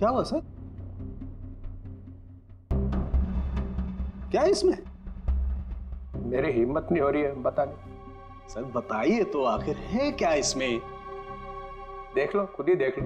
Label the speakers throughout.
Speaker 1: क्या हुआ सर? क्या है इसमें?
Speaker 2: मेरी हिम्मत नहीं हो रही है बताने।
Speaker 1: सर बताइए तो, आखिर है क्या इसमें?
Speaker 2: देख लो, खुद ही देख लो।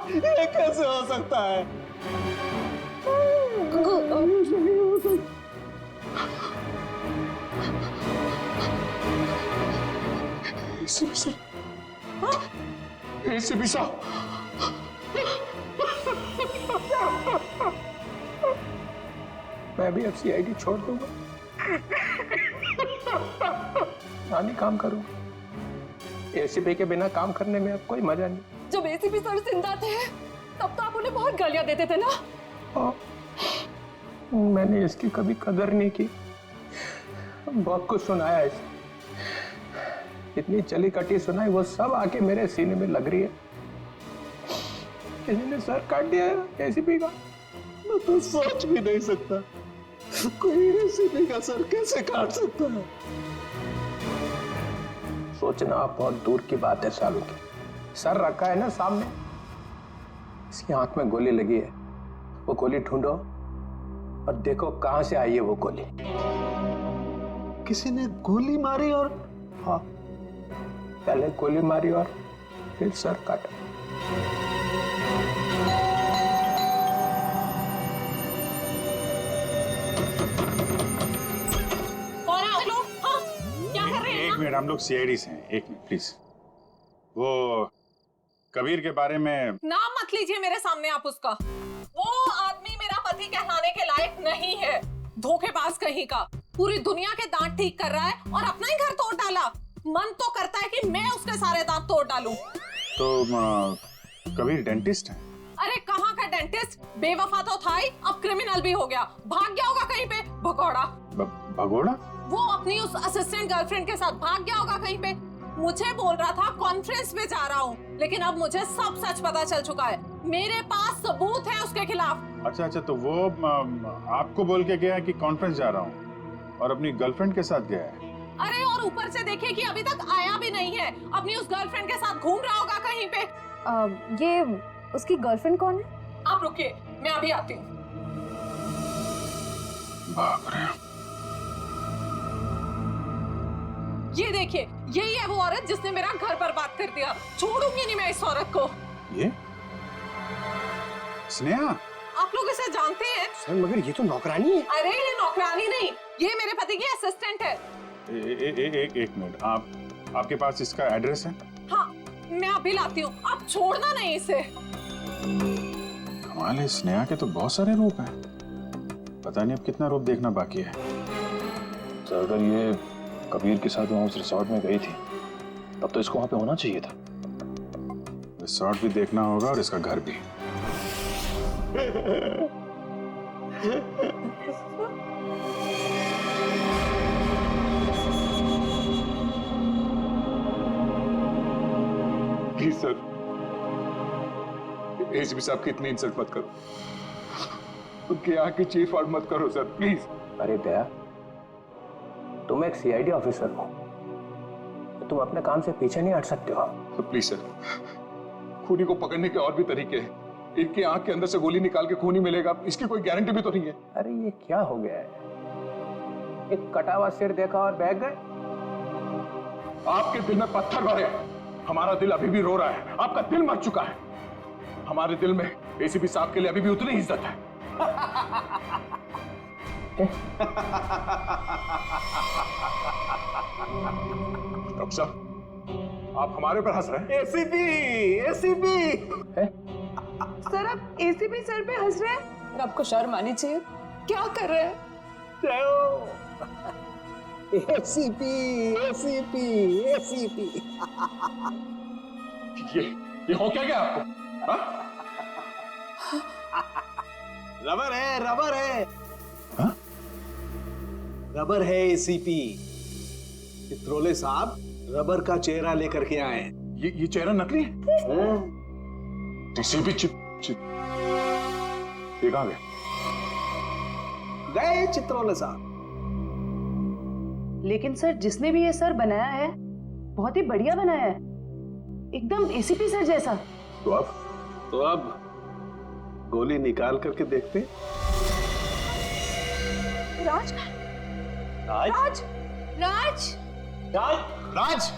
Speaker 1: ये कैसे हो सकता है?
Speaker 2: एसीपी साहब, मैं भी अब सीआईडी छोड़ दूंगा, नानी काम करूंगा। एसीपी के बिना काम करने में अब कोई मजा नहीं।
Speaker 3: जब एसीपी सर जिंदा थे तब तो आप उन्हें बहुत गालियां देते थे ना।
Speaker 2: हाँ, मैंने इसकी कभी कदर नहीं की। बहुत कुछ सुनाया इसे, इतनी चली कटी सुनाई, वो सब आके मेरे सीने में लग रही है। किसी ने सर काट दिया है एसीपी का।
Speaker 1: मैं तो सोच भी नहीं सकता, कोई एसीपी का सर कैसे काट सकता है?
Speaker 2: सोचना आप बहुत दूर की बात है सालों की। सर रखा है ना सामने, इसकी आंख में गोली लगी है। वो गोली ढूंढो और देखो कहां से आई है वो गोली।
Speaker 1: किसी ने गोली मारी और?
Speaker 2: हाँ, पहले गोली मारी और फिर सर काटा।
Speaker 3: कौन है आप लोग? हाँ, क्या कर रहे हैं?
Speaker 4: एक मिनट, हम लोग सीआईडी से हैं। एक मिनट प्लीज। वो कबीर के बारे में
Speaker 3: नाम मत लीजिए मेरे सामने आप उसका। वो आदमी मेरा पति कहलाने के लायक नहीं है। धोखेबाज कहीं का, पूरी दुनिया के दांत ठीक कर रहा है और अपना ही घर तोड़ डाला। मन तो करता है कि मैं उसके सारे दांत तोड़ डालूं।
Speaker 4: तो कबीर डेंटिस्ट है?
Speaker 3: अरे कहाँ का डेंटिस्ट, बेवफा तो था ही, अब क्रिमिनल भी हो गया। भाग गया होगा कहीं पे, भगौड़ा।
Speaker 4: भगोड़ा?
Speaker 3: वो अपनी उस असिस्टेंट गर्लफ्रेंड के साथ भाग गया होगा कहीं पे। मुझे बोल रहा था कॉन्फ्रेंस पे जा रहा हूँ, लेकिन अब मुझे सब सच पता चल चुका है। मेरे पास सबूत है उसके खिलाफ।
Speaker 4: अच्छा, तो वो आपको बोल के गया कि कॉन्फ्रेंस जा रहा हूँ और अपनी गर्लफ्रेंड के साथ गया है?
Speaker 3: अरे और ऊपर से देखिए कि अभी तक आया भी नहीं है, अपनी उस गर्लफ्रेंड के साथ घूम रहा होगा कहीं पे।
Speaker 5: ये उसकी गर्लफ्रेंड कौन है?
Speaker 3: आप रुकिए, मैं अभी आती हूँ।
Speaker 4: बाप रे।
Speaker 3: ये देखिए, यही है वो औरत जिसने मेरा घर बर्बाद कर दिया। छोड़ूंगी नहीं मैं इस औरत को।
Speaker 4: ये स्नेहा?
Speaker 3: आप लोग इसे जानते हैं?
Speaker 2: सर मगर ये तो नौकरानी है।
Speaker 3: अरे ये नौकरानी नहीं, ये मेरे पति की असिस्टेंट है।
Speaker 4: एक मिनट, आपके पास इसका एड्रेस है?
Speaker 3: हाँ, मैं अभी लाती हूँ, आप छोड़ना नहीं इसे।
Speaker 4: कमाल है, स्नेहा के तो बहुत सारे रूप हैं। पता नहीं अब कितना रूप देखना बाकी है।
Speaker 6: सर अगर ये कबीर के साथ वहाँ उस रिसोर्ट में गई थी तब तो इसको वहाँ पे होना चाहिए था।
Speaker 4: रिसोर्ट भी देखना होगा और इसका घर भी।
Speaker 7: प्लीज सर, एसीपी साहब की इतनी इंसल्ट मत करो, उनके यहाँ की चीफ आउट मत करो सर, प्लीज।
Speaker 2: अरे दया, तुम एक सीआईडी ऑफिसर हो, तो तुम अपने काम से पीछे नहीं हट सकते हो।
Speaker 7: तो प्लीज सर, खूनी को पकड़ने के और भी तरीके हैं। इनकी आंख के अंदर से गोली निकाल के खूनी मिलेगा, इसकी कोई गारंटी भी तो नहीं है।
Speaker 2: अरे ये क्या हो गया है? एक कटा हुआ सिर देखा और बह गए।
Speaker 7: आपके दिल में पत्थर भरे, हमारा दिल अभी भी रो रहा है। आपका दिल मर चुका है, हमारे दिल में एसीपी साहब के लिए अभी भी उतनी इज्जत है। डॉक्टर साहब, आप हमारे ऊपर हंस रहे हैं?
Speaker 1: एसीपी
Speaker 5: सर आप एसीपी सर पे हंस रहे हैं?
Speaker 3: आपको शर्म आनी चाहिए। क्या कर रहे हैं?
Speaker 1: ACP ACP ACP.
Speaker 7: ये हो क्या गया आपको?
Speaker 1: रबर है, रबर है।
Speaker 4: हाँ?
Speaker 1: रबर है एसीपी। चित्रोले साहब रबर का चेहरा लेकर के आए।
Speaker 4: ये चेहरा नकली है? एसीपी चिप ये कहां गए?
Speaker 1: गए चित्रोले साहब।
Speaker 5: लेकिन सर जिसने भी ये सर बनाया है बहुत ही बढ़िया बनाया है, एकदम एसीपी सर जैसा।
Speaker 4: तो अब
Speaker 1: गोली निकाल करके देखते।
Speaker 5: राज
Speaker 1: राज
Speaker 5: राज
Speaker 1: राज राज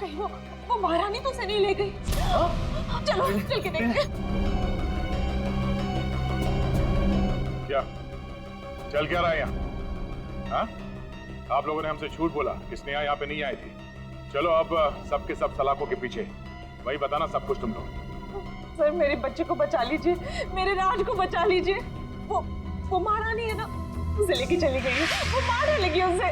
Speaker 3: कहीं वो महारानी तो से नहीं ले गई। चलो चल के देखते।
Speaker 4: क्या चल क्या रहा है यहाँ? हाँ? आप लोगों ने हमसे झूठ बोला कि स्नेहा यहाँ पे नहीं आई थी। चलो अब सबके सब सलाखों के पीछे, वही बताना सब कुछ तुम लोग।
Speaker 3: सर मेरे बच्चे को बचा लीजिए, मेरे राज को बचा लीजिए। वो महारानी है ना, उसे लेके चली गई है, वो मारने लगी उसे।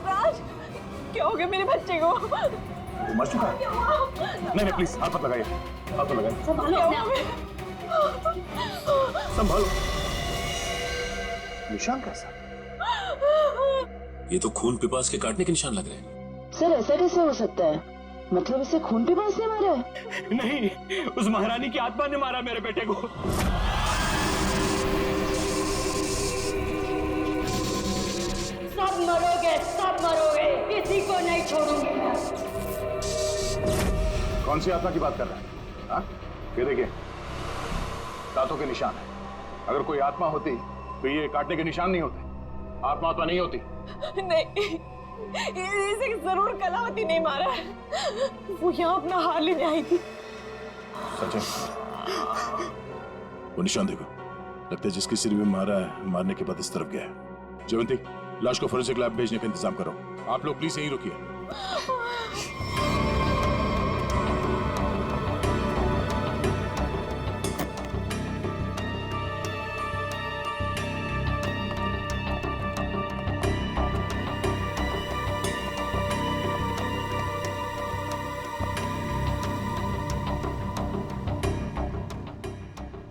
Speaker 3: राज क्या हो गया मेरे बच्चे को?
Speaker 4: वो मर चुका है? नहीं प्लीज हाथ मत लगाइए, हाथ मत लगाइए।
Speaker 1: संभालो।
Speaker 4: निशान कैसा?
Speaker 8: ये तो खून पिपास के काटने के निशान लग रहे हैं।
Speaker 5: सर ऐसा कैसे हो सकता है? मतलब इसे खून पिपास ने मारा है?
Speaker 2: नहीं, उस महारानी की आत्मा ने मारा मेरे बेटे को।
Speaker 9: सब मरोगे, किसी को नहीं छोड़ूंगी मैं।
Speaker 4: कौन सी आत्मा की बात कर रहे हैं? हाँ? ये देखिए दांतों के निशान है। अगर कोई आत्मा होती तो ये काटने के निशान नहीं होते। आत्मा तो नहीं होती।
Speaker 3: नहीं, इसे जरूर कलावती ने मारा है। वो यहाँ अपना हार लेने आई थी।
Speaker 4: सचिन,
Speaker 7: वो निशान देखो, लगता है जिसके सिर में मारा है, मारने के बाद इस तरफ गया है। जयवंती, लाश को फोरेंसिक लैब भेजने का इंतजाम करो। आप लोग प्लीज यहीं रुकिए।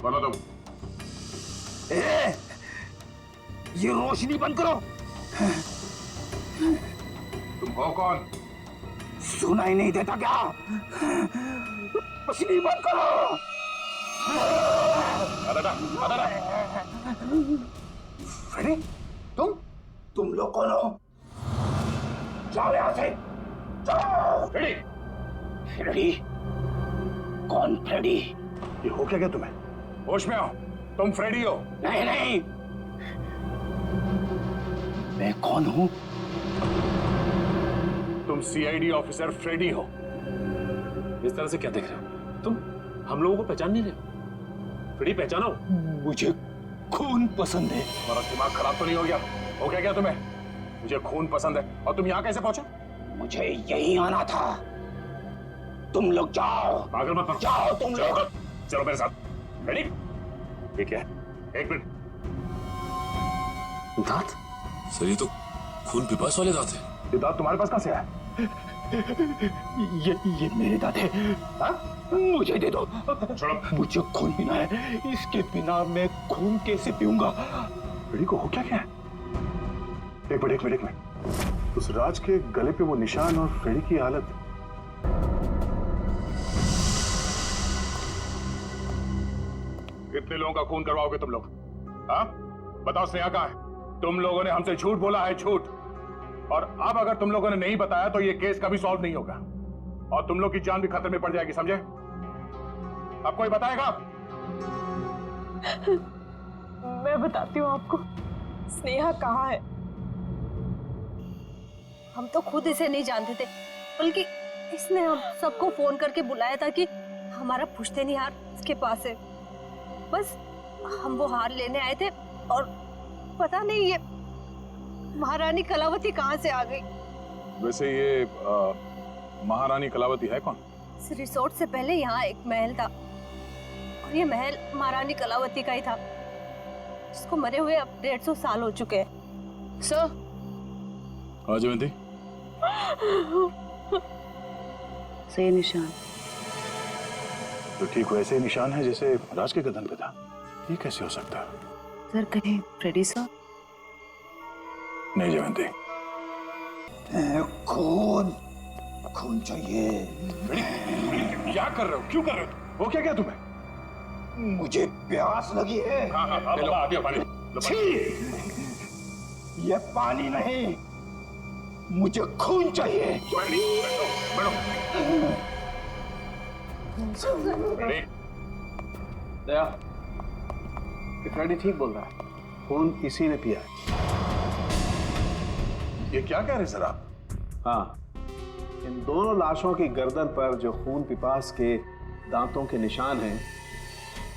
Speaker 7: बोलो तुम।
Speaker 2: ये रोशनी बंद करो।
Speaker 4: तुम हो कौन?
Speaker 2: सुनाई नहीं देता क्या? रोशनी बंद करो। फ्रेडी, तुम लोग कौन हो? जाओ यहाँ से, जाओ।
Speaker 4: Freddy,
Speaker 2: Freddy? कौन फ्रेडी?
Speaker 4: ये हो क्या गया तुम्हें? होश में आओ, तुम फ्रेडी हो?
Speaker 2: नहीं नहीं, मैं कौन हूं?
Speaker 4: तुम सीआईडी ऑफिसर फ्रेडी हो।
Speaker 8: इस तरह से क्या देख रहे हो तुम? हम लोगों को पहचान नहीं रहे? फ्रेडी पहचानो।
Speaker 2: मुझे खून पसंद है।
Speaker 4: तुम्हारा दिमाग खराब तो नहीं हो गया? हो क्या तुमने? मुझे खून पसंद है और तुम यहाँ कैसे पहुंचे?
Speaker 2: मुझे यहीं आना था। तुम लोग जाओ।
Speaker 4: पागल मत बनो।
Speaker 2: जाओ तुम लोग।
Speaker 4: चलो मेरे साथ। रेडी? ठीक है, एक मिनट।
Speaker 8: दांत? सर ये तो खून पिपास वाले दांत हैं।
Speaker 4: ये दांत तुम्हारे पास कहां से आया?
Speaker 2: ये मेरे दांत है। हाँ? मुझे दे दो।
Speaker 4: छोड़ो।
Speaker 2: मुझे खून पीना है, इसके बिना मैं खून कैसे पीऊंगा?
Speaker 4: रेडी को हो क्या है? एक मिनट। उस राज के गले पे वो निशान और फ्रेडी की हालत। कितने लोगों का खून करवाओगे तुम लोग? हाँ? बताओ स्नेहा कहाँ है? तुम लोगों ने हमसे झूठ बोला है, झूठ। और अब अगर तुम लोगों ने नहीं बताया तो ये केस कभी सॉल्व नहीं होगा और तुम लोग की जान भी खतरे में पड़ जाएगी, समझे? अब कोई बताएगा?
Speaker 3: मैं बताती हूँ आपको, स्नेहा कहाँ है।
Speaker 9: हम तो खुद इसे नहीं जानते थे, बल्कि इसने हम सबको फोन करके बुलाया था कि हमारा पुश्तैनी हार इसके पास है। बस हम वो हार लेने आए थे और पता नहीं ये महारानी कलावती कहाँ से आ गई।
Speaker 4: वैसे ये महारानी कलावती है कौन?
Speaker 9: इस रिसोर्ट से पहले यहाँ एक महल था और ये महल महारानी कलावती का ही था, जिसको मरे हुए अब 150 साल हो चुके हैं।
Speaker 5: सर,
Speaker 4: हाँ जयंती,
Speaker 5: सही निशान।
Speaker 4: तो ठीक वैसे ही निशान है जैसे राज के गर्दन पे था। ये कैसे हो सकता है?
Speaker 5: सर कहीं फ्रेडी सर?
Speaker 4: नहीं जयंती,
Speaker 1: खून खून चाहिए।
Speaker 4: क्या कर रहे हो? क्यों कर रहे हो? वो क्या तुम्हें?
Speaker 1: मुझे प्यास लगी है।
Speaker 4: हाँ हाँ हाँ, आ गया पानी।
Speaker 1: ये पानी नहीं, मुझे खून चाहिए। दया, फ्रेडी ठीक बोल रहा है, खून इसी ने पिया है।
Speaker 4: ये क्या कह रहे सर आप?
Speaker 1: हाँ, इन दोनों लाशों की गर्दन पर जो खून पिपास के दांतों के निशान हैं,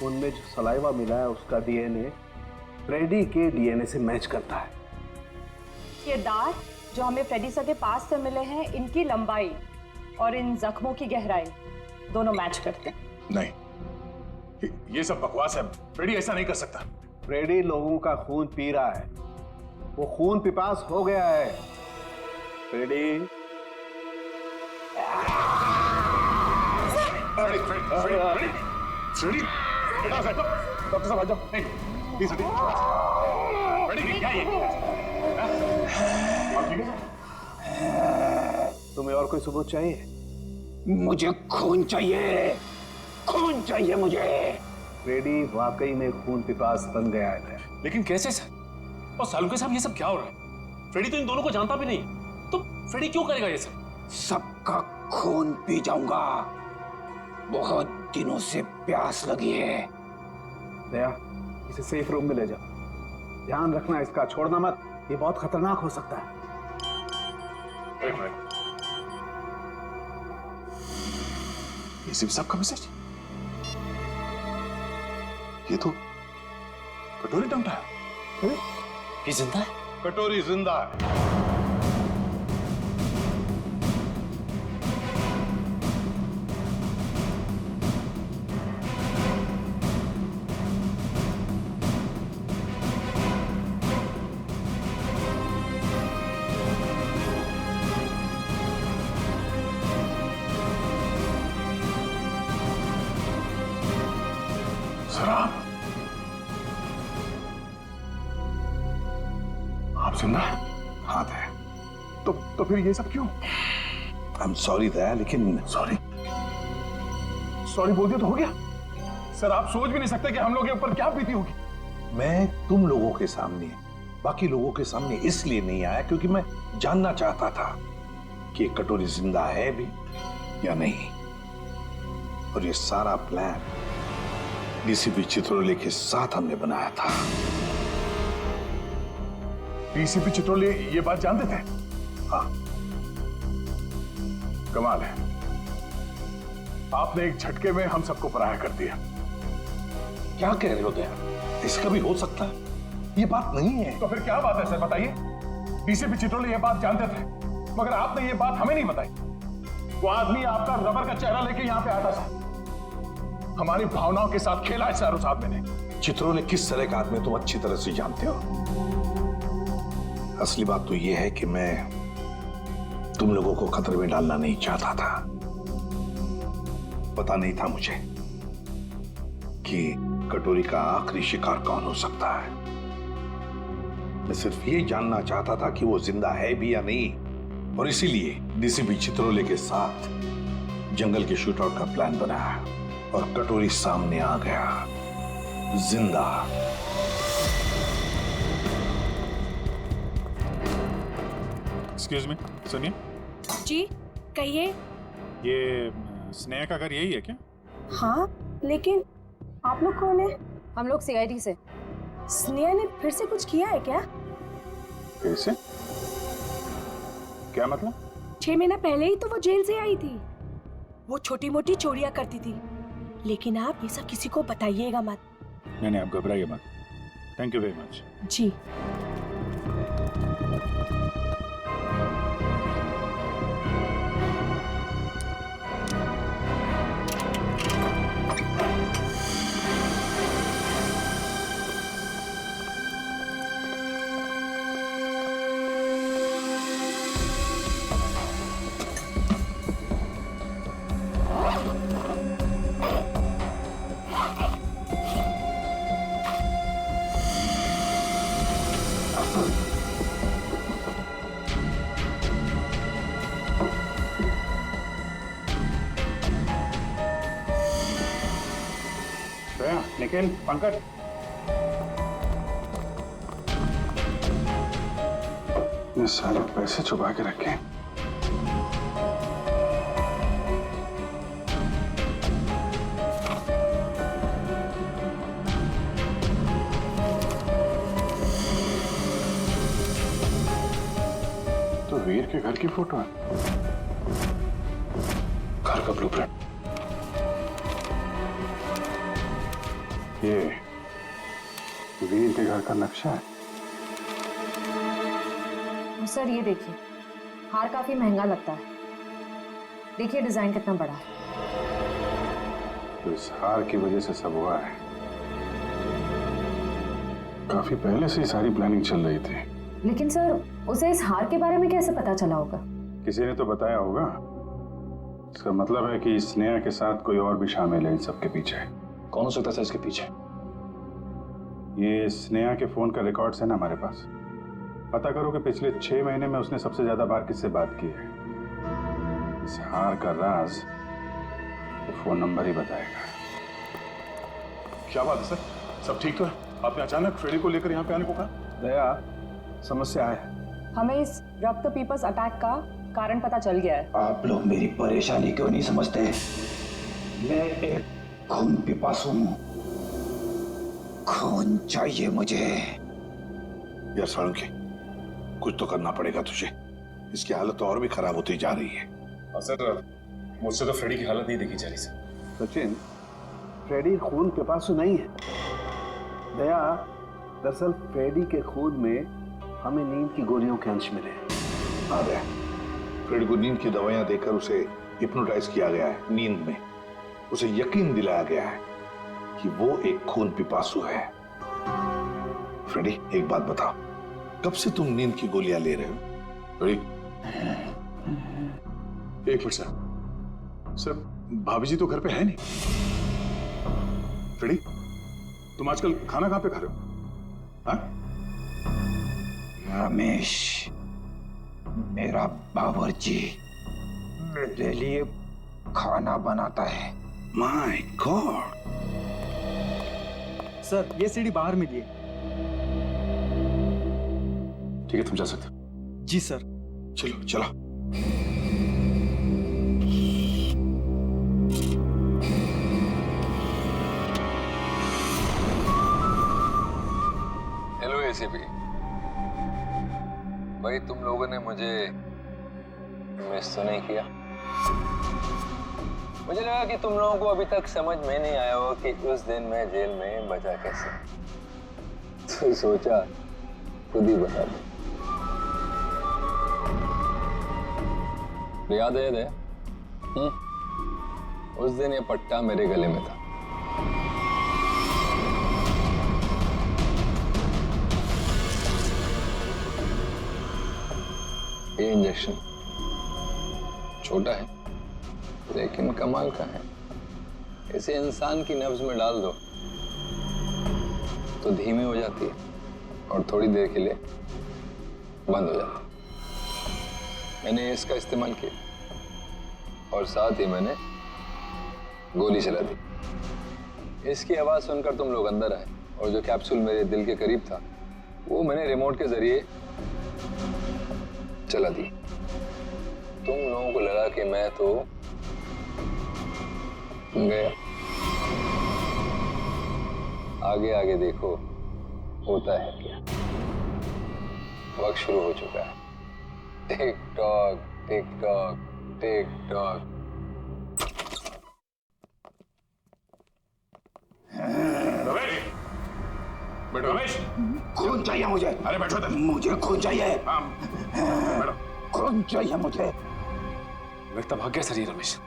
Speaker 1: उनमें जो सलाइवा मिला है उसका डीएनए फ्रेडी के डीएनए से मैच करता है।
Speaker 10: ये दांत जो हमें फ्रेडी सर के पास से मिले हैं, इनकी लंबाई और इन जख्मों की गहराई दोनों मैच करते हैं।
Speaker 4: नहीं, ये सब बकवास है। फ्रेडी ऐसा नहीं कर सकता।
Speaker 1: फ्रेडी लोगों का खून पी रहा है, वो खून पिपास हो गया है। फ्रेडी
Speaker 4: डॉक्टर साहब आ जाओ। नहीं, प्लीज हटिए। फ्रेडी क्या है ये?
Speaker 1: तुम्हें और कोई सबूत चाहिए?
Speaker 2: मुझे खून चाहिए, खून चाहिए मुझे।
Speaker 1: फ्रेडी वाकई में खून पिपास बन गया है।
Speaker 8: लेकिन कैसे सर? और सालुंके साहब, ये सब क्या हो रहा है? फ्रेडी तो इन दोनों को जानता भी नहीं, तो फ्रेडी क्यों करेगा ये सब?
Speaker 2: सबका खून पी जाऊंगा, बहुत दिनों से प्यास लगी है।
Speaker 1: दया, इसे सेफ रूम में ले जाओ। ध्यान रखना इसका, छोड़ना मत, ये बहुत खतरनाक हो सकता है।
Speaker 4: एक मिनट, ये सिर्फ सबका मैसेज? ये तो कटोरी टंगता है।
Speaker 8: ये जिंदा है?
Speaker 4: कटोरी जिंदा है। आप जिंदा?
Speaker 1: हाँ दया।
Speaker 4: तो फिर ये सब क्यों?
Speaker 1: आई एम सॉरी दया, लेकिन
Speaker 4: सॉरी बोल दिया तो हो गया। सर आप सोच भी नहीं सकते कि हम लोग के ऊपर क्या बीती होगी।
Speaker 11: मैं तुम लोगों के सामने, बाकी लोगों के सामने इसलिए नहीं आया क्योंकि मैं जानना चाहता था कि कटोरी जिंदा है भी या नहीं। और ये सारा प्लान डीसीपी चित्रोले के साथ हमने बनाया था।
Speaker 4: डीसीपी चित्रोले ये बात जानते थे?
Speaker 11: हाँ।
Speaker 4: कमाल है, आपने एक झटके में हम सबको पराया कर दिया।
Speaker 11: क्या कह रहे हो दया? इसका भी हो सकता है, ये बात नहीं है।
Speaker 4: तो फिर क्या बात है सर, बताइए। डीसीपी चित्रोले ये बात जानते थे, मगर आपने ये बात हमें नहीं बताई। वो आदमी आपका रबर का चेहरा लेके यहाँ पे आता था, हमारी भावनाओं के साथ खेला है सर उस आदमी ने।
Speaker 11: चित्रोले किस तरह का आदमी तुम अच्छी तरह से जानते हो। असली बात तो यह है कि मैं तुम लोगों को खतरे में डालना नहीं चाहता था। पता नहीं था मुझे कि कटोरी का आखिरी शिकार कौन हो सकता है। मैं सिर्फ ये जानना चाहता था कि वो जिंदा है भी या नहीं, और इसीलिए डीसीपी चित्रोले के साथ जंगल के शूटआउट का प्लान बनाया और कटोरी सामने आ गया जिंदा।
Speaker 4: एक्सक्यूज मी, सुनिए।
Speaker 10: जी कहिए।
Speaker 4: ये स्नेहा का घर यही है क्या?
Speaker 10: हाँ, लेकिन आप लोग कौन है?
Speaker 9: हम लोग सीआईडी से।
Speaker 10: स्नेहा ने फिर से कुछ किया है क्या?
Speaker 4: फिर से? क्या मतलब?
Speaker 10: 6 महीना पहले ही तो वो जेल से आई थी। वो छोटी मोटी चोरियां करती थी, लेकिन आप ये सब किसी को बताइएगा मत।
Speaker 4: नहीं, आप घबराइए मत। Thank you very much.
Speaker 10: जी।
Speaker 4: दया, निखिल, पंकज,
Speaker 7: ये सारे पैसे छुपा के रखे। तो वीर के घर की फोटो है, घर का ब्लूप्रिंट। ये वीर के घर का नक्शा है।
Speaker 10: सर ये देखिए, हार काफी महंगा लगता है। देखिए डिजाइन कितना बड़ा है।
Speaker 7: तो इस हार की वजह से सब हुआ है। काफी पहले से ही सारी प्लानिंग चल रही थी।
Speaker 10: लेकिन सर उसे इस हार के बारे में कैसे पता चला होगा?
Speaker 7: किसी ने तो बताया होगा। इसका मतलब है कि स्नेहा के साथ कोई और भी शामिल है इन सबके पीछे।
Speaker 6: कौन हो सकता था इसके पीछे?
Speaker 7: ये स्नेहा के फोन का रिकॉर्ड्स है ना हमारे पास। पता करो कि पिछले 6 महीने में उसने सबसे ज्यादा बार किससे बात की है। इस हार का राज वो फोन नंबर ही बताएगा।
Speaker 4: क्या बात है सर? सब ठीक तो है? आपने अचानक फ्रेडी को लेकर यहाँ पे आने को कहा?
Speaker 1: दया, समस्या है।
Speaker 10: हमें इस रक्त पीपस अटैक का कारण पता चल गया है।
Speaker 12: आप लोग मेरी परेशानी क्यों नहीं समझते? मैं एक खून पिपासु हूं। खून चाहिए मुझे।
Speaker 11: यार साळुंखे, कुछ तो करना पड़ेगा तुझे। इसकी हालत तो और भी खराब होती जा रही है।
Speaker 8: सर, मुझसे तो फ्रेडी की हालत नहीं देखी जा रही सर।
Speaker 1: सचिन, फ्रेडी खून पिपासु नहीं है। दया, दरअसल फ्रेडी के खून में हमें नींद की गोलियों के अंश मिले।
Speaker 11: हाँ दया, फ्रेडी को नींद की दवाइयां देकर उसे हिप्नोटाइज किया गया है। नींद में उसे यकीन दिलाया गया है कि वो एक खून पिपासु है। फ्रेडी, एक बात बताओ, कब से तुम नींद की गोलियां ले रहे हो? फ्रेडी,
Speaker 4: एक मिनट सर। सर, भाभी जी तो घर पे है नहीं। फ्रेडी, तुम आजकल खाना कहाँ पे खा रहे हो? हाँ?
Speaker 12: रमेश, मेरा बावर्ची मेरे लिए खाना बनाता है।
Speaker 11: My God.
Speaker 13: सर, ये सीढ़ी बाहर मिली है।
Speaker 4: ठीक है, तुम जा सकते हो।
Speaker 13: जी सर।
Speaker 11: चलो चलो।
Speaker 14: हेलो एसीपी भाई, तुम लोगों ने मुझे मिस तो नहीं किया? मुझे लगा कि तुम लोगों को अभी तक समझ में नहीं आया हो कि उस दिन मैं जेल में बचा कैसे। तो सोचा खुद ही बता दो। याद है? उस दिन ये पट्टा मेरे गले में था। ये इंजेक्शन छोटा है लेकिन कमाल का है। इसे इंसान की नब्ज में डाल दो तो धीमी हो जाती है और थोड़ी देर के लिए बंद हो जाती है। मैंने इसका इस्तेमाल किया और साथ ही मैंने गोली चला दी। इसकी आवाज सुनकर तुम लोग अंदर आए और जो कैप्सूल मेरे दिल के करीब था वो मैंने रिमोट के जरिए चला दी। तुम लोगों को लगा कि मैं तो गया। आगे आगे देखो होता है क्या। वक्त शुरू हो चुका है। Tick tock tick tock tick tock.
Speaker 4: Ramesh, बैठो। रमेश,
Speaker 12: खून चाहिए मुझे।
Speaker 4: अरे बैठो तुम।
Speaker 12: मुझे खून चाहिए।
Speaker 4: बैठो।
Speaker 12: खून चाहिए मुझे।
Speaker 8: लगता भाग गया सर ये रमेश।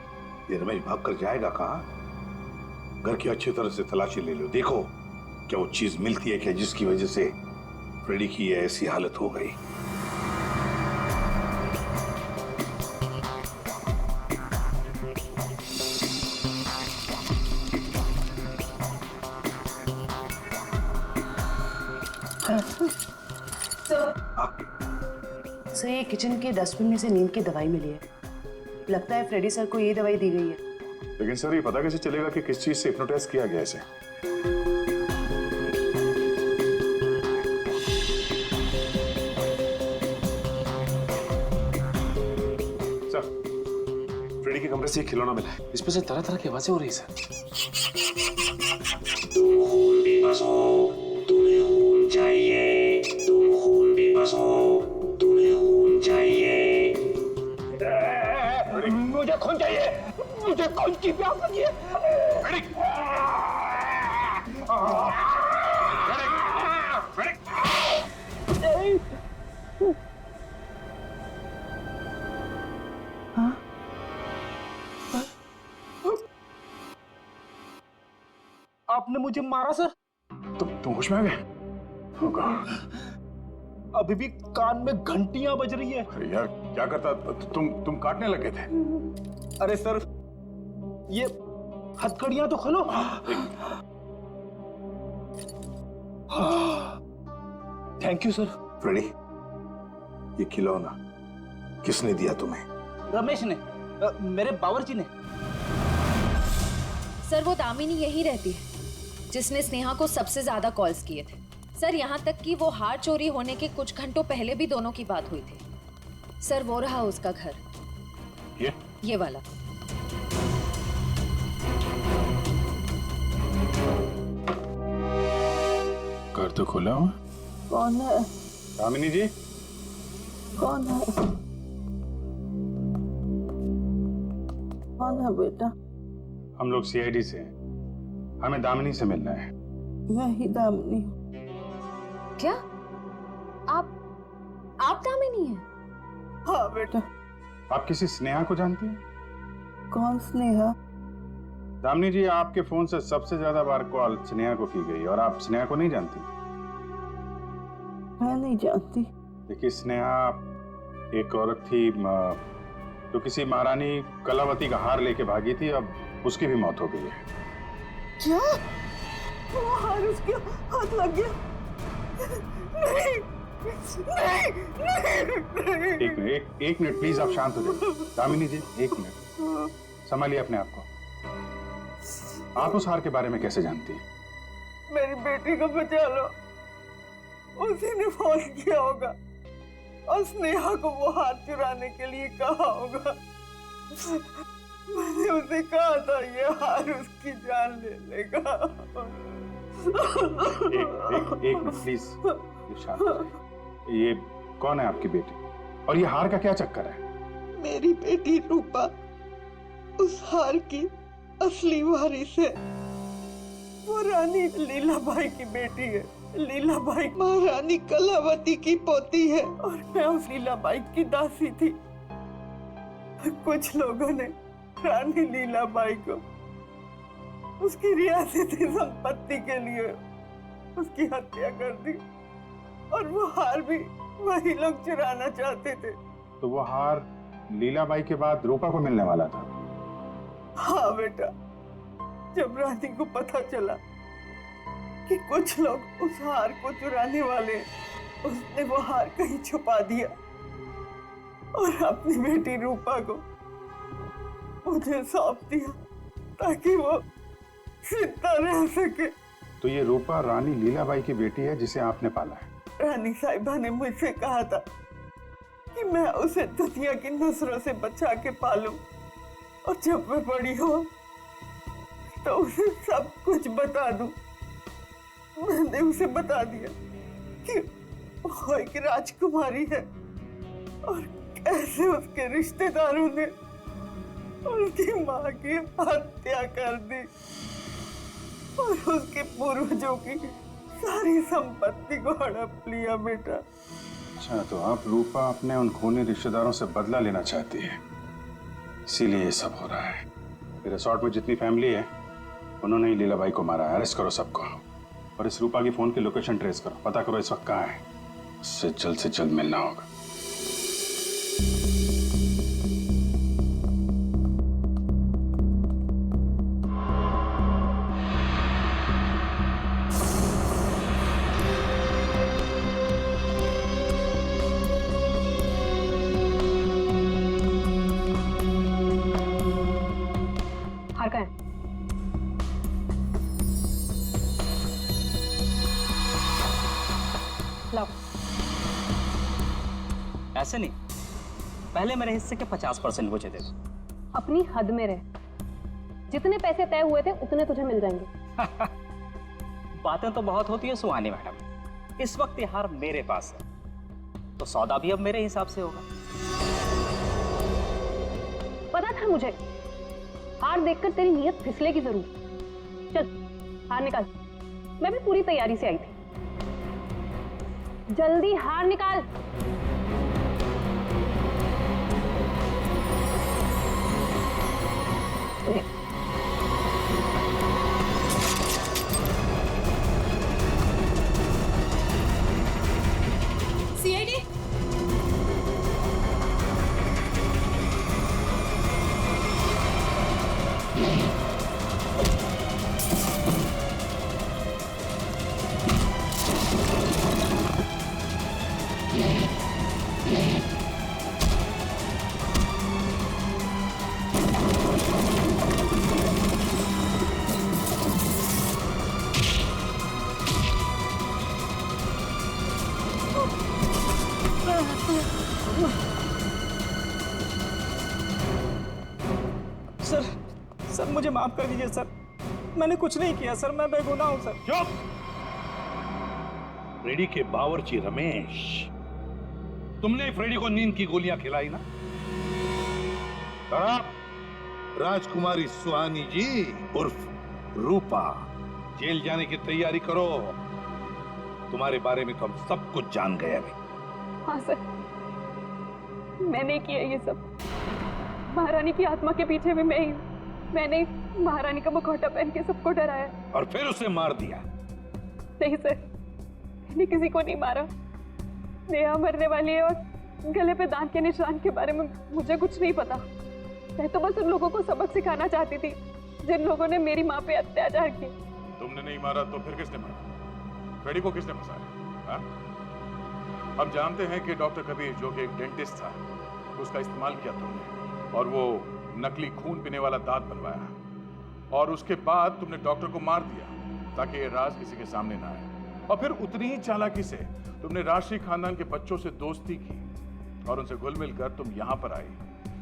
Speaker 11: ये रमेश भाग कर जाएगा कहाँ? घर की अच्छी तरह से तलाशी ले लो। देखो क्या वो चीज मिलती है क्या जिसकी वजह से फ्रेडी की ये ऐसी हालत हो गई।
Speaker 5: सर, ये किचन के डस्टबिन में से नींद की दवाई मिली है। लगता है फ्रेडी सर को ये दवाई दी गई है।
Speaker 7: लेकिन सर ये पता कैसे चलेगा कि किस चीज से हिप्नोटाइज किया गया इसे?
Speaker 8: सर, फ्रेडी के कमरे से एक खिलौना मिला है। इसमें से तरह तरह की आवाजें हो रही है सर।
Speaker 15: तुम्हें खून चाहिए, तुम खून भी बसो, तुम्हें खून चाहिए।
Speaker 12: मुझे खून चाहिए, मुझे खून की प्यास लगी है।
Speaker 13: आपने मुझे मारा सर?
Speaker 7: तुम होश में आ गए? Oh God.
Speaker 13: अभी भी कान में घंटियां बज रही है।
Speaker 7: अरे यार क्या करता, तुम काटने लगे थे।
Speaker 13: अरे सर, ये हथकड़ियां तो खोलो। Thank you sir.
Speaker 11: फ्रेडी, ये खिलौना किसने दिया तुम्हें?
Speaker 13: रमेश ने, मेरे बावर्ची ने।
Speaker 16: सर वो दामिनी यही रहती है जिसने स्नेहा को सबसे ज्यादा कॉल्स किए थे। सर यहाँ तक कि वो हार चोरी होने के कुछ घंटों पहले भी दोनों की बात हुई थी। सर वो रहा उसका घर, ये वाला।
Speaker 7: घर तो खुला हुआ।
Speaker 17: कौन है?
Speaker 7: दामिनी जी।
Speaker 17: कौन है? कौन है बेटा?
Speaker 7: हम लोग सीआईडी से हैं, हमें दामिनी से मिलना है।
Speaker 17: यही दामिनी।
Speaker 16: क्या आप दामिनी हैं?
Speaker 17: हाँ बेटा।
Speaker 7: आप किसी स्नेहा को जानती हैं?
Speaker 17: कौन स्नेहा?
Speaker 7: दामिनी जी, आपके फोन से सबसे ज्यादा बार कॉल स्नेहा को की गई और आप स्नेहा को नहीं जानती?
Speaker 17: मैं नहीं जानती।
Speaker 7: देखिए, स्नेहा एक औरत थी जो किसी महारानी कलावती का हार लेके भागी थी, अब उसकी भी मौत हो गई है।
Speaker 17: क्या? वो हार उसके हाथ लग गया? नहीं, नहीं, नहीं।
Speaker 7: एक मिनट प्लीज, आप शांत हो जाइए। दामिनी जी, एक मिनट, संभालिए अपने आप को। आप उस हार के बारे में कैसे जानती हैं?
Speaker 17: मेरी बेटी को बचा लो, उसी ने फोन किया होगा और स्नेहा को वो हार चुराने के लिए कहा होगा। मैंने उसे कहा था ये हार उसकी जान ले लेगा।
Speaker 7: एक मिनट प्लीज, शांत हो जाइए। ये कौन है आपकी बेटी और ये हार का क्या चक्कर है?
Speaker 17: मेरी बेटी रूपा उस हार की असली वारिस है। वो रानी लीलाबाई की बेटी है। लीलाबाई महारानी कलावती की पोती है और मैं उस लीलाबाई की दासी थी। कुछ लोगों ने रानी लीलाबाई को उसकी रियासती संपत्ति के लिए उसकी हत्या कर दी और वो हार भी वही लोग चुराना चाहते थे।
Speaker 7: तो वो हार लीलाबाई के बाद रूपा को मिलने वाला था?
Speaker 17: हाँ बेटा, जब रानी को पता चला कि कुछ लोग उस हार को चुराने वाले, उसने वो हार कहीं छुपा दिया और अपनी बेटी रूपा को मुझे सौंप दिया ताकि वो जिंदा रह सके।
Speaker 7: तो ये रूपा रानी लीलाबाई की बेटी है जिसे आपने पाला है?
Speaker 17: रानी साहिबा ने मुझसे कहा था कि मैं उसे दुनिया की नजरों से बचा के पालूं और जब मैं बड़ी हो तो उसे सब कुछ बता दूं। मैंने उसे बता दिया कि वो एक राजकुमारी है और कैसे उसके रिश्तेदारों ने उसकी माँ की हत्या कर दी और उसके पूर्वजों की सारी संपत्ति को हड़प लिया। बेटा,
Speaker 7: अच्छा, तो आप रूपा अपने उन खूनी रिश्तेदारों से बदला लेना चाहती है, इसीलिए ये सब हो रहा है। रिसोर्ट में जितनी फैमिली है उन्होंने ही लीलाबाई को मारा है। अरेस्ट करो सबको और इस रूपा की फोन की लोकेशन ट्रेस करो, पता करो इस वक्त कहाँ है। उससे जल्द मिलना होगा।
Speaker 5: हार का है? लाओ।
Speaker 13: ऐसे नहीं, पहले मेरे हिस्से के 50% मुझे दे दो।
Speaker 5: अपनी हद में रह, जितने पैसे तय हुए थे उतने तुझे मिल जाएंगे।
Speaker 13: बातें तो बहुत होती है सुहानी मैडम, इस वक्त ये हार मेरे पास है तो सौदा भी अब मेरे हिसाब से होगा।
Speaker 5: पता था मुझे, हार देखकर तेरी नीयत फिसलेगी जरूर। चल हार निकाल, मैं भी पूरी तैयारी से आई थी। जल्दी हार निकाल।
Speaker 3: सीआईडी
Speaker 13: सर मुझे माफ कर दीजिए सर, मैंने कुछ नहीं किया सर, मैं बेगुनाह हूं सर।
Speaker 11: चुप! फ्रेडी के बावर्ची रमेश, तुमने फ्रेडी को नींद की गोलियां खिलाई ना? आप राजकुमारी सुहानी जी उर्फ रूपा जेल जाने की तैयारी करो। तुम्हारे बारे में तो हम सब कुछ जान गए अभी।
Speaker 5: हाँ सर, मैंने किया ये सब। महारानी की आत्मा के पीछे भी मैं ही हूँ। मैंने महारानी का मुखौटा पहन के सबको डराया
Speaker 11: और फिर उसे मार दिया।
Speaker 5: नहीं सर, मैंने किसी को नहीं मारा। नेहा मरने वाली है और गले पे दांत के निशान के बारे में मुझे कुछ नहीं पता। मैं तो बस उन लोगों को सबक सिखाना चाहती थी जिन लोगों ने मेरी माँ पे अत्याचार किए।
Speaker 4: तुमने नहीं मारा तो फिर किसने मारा? फ्रेडी को किसने फंसाया? हम जानते हैं कि डॉक्टर कबीर, जो कि एक डेंटिस्ट था, उसका इस्तेमाल किया तुमने और वो नकली खून पीने वाला दांत बनवाया, और उसके बाद तुमने डॉक्टर को मार दिया ताकि ये राज किसी के सामने ना आए। और फिर उतनी ही चालाकी से तुमने राष्ट्रीय खानदान के बच्चों से दोस्ती की और उनसे घुल मिल कर तुम यहाँ पर आई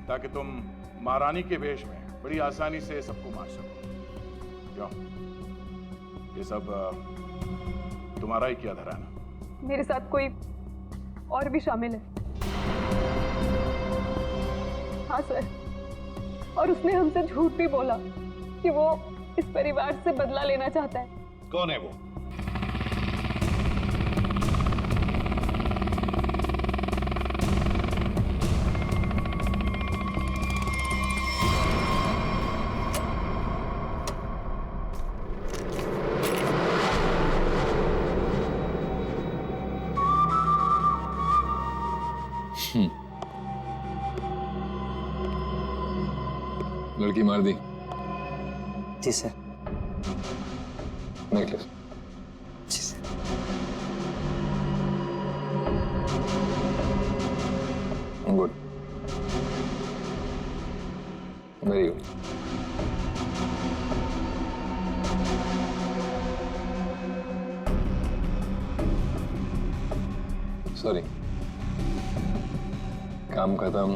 Speaker 4: ताकि तुम महारानी के वेश में बड़ी आसानी से सबको मार सको। क्यों? ये सब तुम्हारा ही किया धरा ना?
Speaker 5: मेरे साथ कोई और भी शामिल है। हाँ सर, और उसने हमसे झूठ भी बोला कि वो इस परिवार से बदला लेना चाहता है।
Speaker 11: कौन है वो?
Speaker 14: लड़की मार दी?
Speaker 13: जी सर।
Speaker 14: नेकलेस?
Speaker 13: जी sir.
Speaker 14: Good, very good. Sorry, काम खत्म,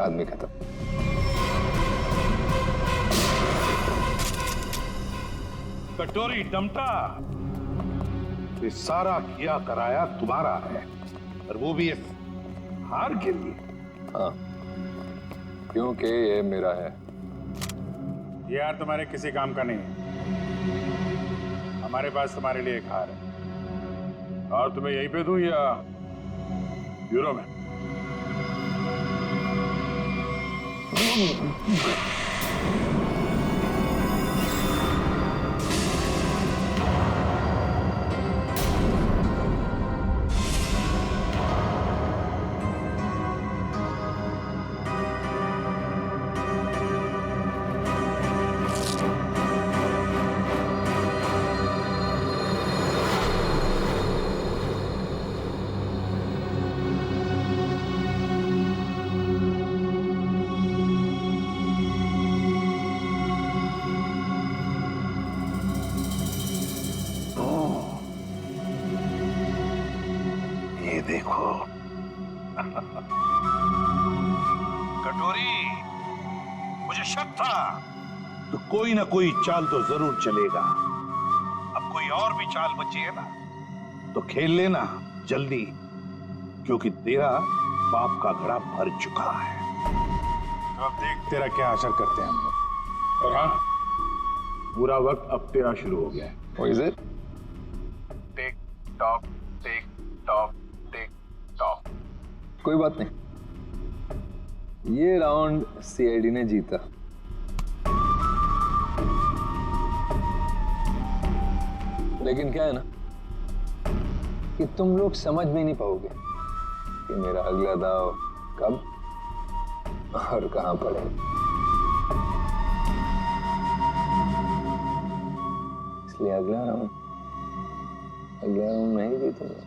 Speaker 14: आदमी खत्म।
Speaker 11: कटोरी डमटा, ये सारा किया कराया तुम्हारा है, और वो भी इस हार के लिए।
Speaker 14: हाँ, क्योंकि ये मेरा है।
Speaker 7: ये हार तुम्हारे किसी काम का नहीं है। हमारे पास तुम्हारे लिए एक हार है।
Speaker 4: और तुम्हें यहीं पे दूं या ब्यूरो में?
Speaker 11: तो कोई ना कोई चाल तो जरूर चलेगा। अब कोई और भी चाल बची है ना तो खेल लेना जल्दी, क्योंकि तेरा पाप का घड़ा भर चुका है।
Speaker 7: अब देख तेरा क्या असर करते हैं हम लोग।
Speaker 4: और हाँ, पूरा वक्त अब तेरा शुरू हो गया है।
Speaker 14: What is it?
Speaker 4: Tick tock tick tock tick tock.
Speaker 14: कोई बात नहीं, ये राउंड सीआईडी ने जीता। लेकिन क्या है ना कि तुम लोग समझ में नहीं पाओगे कि मेरा अगला दाव कब और कहां पड़ेगा। इसलिए अगला राउंड मैं ही जीतूंगा।